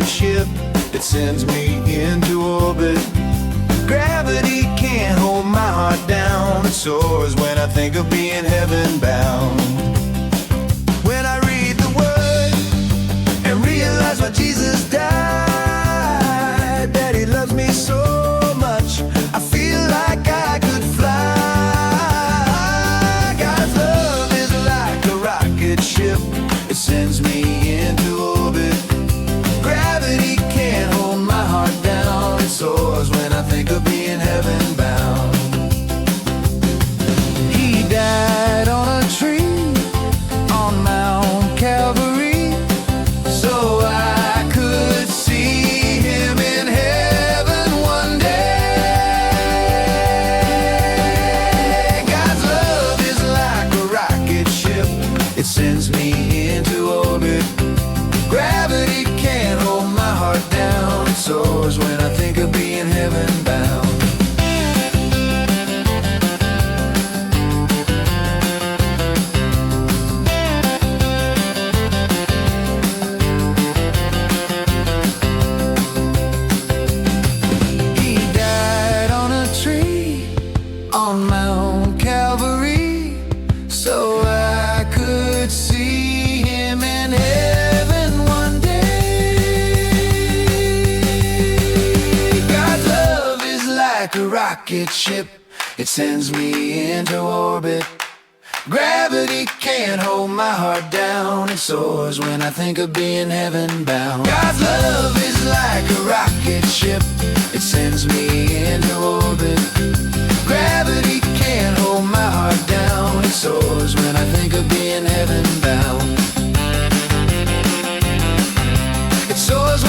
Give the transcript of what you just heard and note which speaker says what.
Speaker 1: ship. It sends me into orbit. Gravity can't hold my heart down. It soars when I think of being heaven bound. When I read the word and realize why Jesus died, that he loves me so much, I feel like I could fly. God's love is like a rocket ship. It sends me into orbit. Gravity can't hold my heart down. It soars when I think of being heaven bound. He died on a tree on Mount Calvary, so I could see him in heaven one day. God's love is like a rocket ship. It sends me into orbit. Gravity can't hold my heart down. It soars when I think of being heaven bound. He died on a tree on Mount Calvary, so I could see him in heaven one day. God's love is like a rocket ship. It sends me into orbit. Gravity can't hold my heart down. It soars when I think of being heaven bound. God's love is like a rocket ship. It sends me into orbit. Gravity can't hold my heart down. It soars when I think of being heaven bound. It soars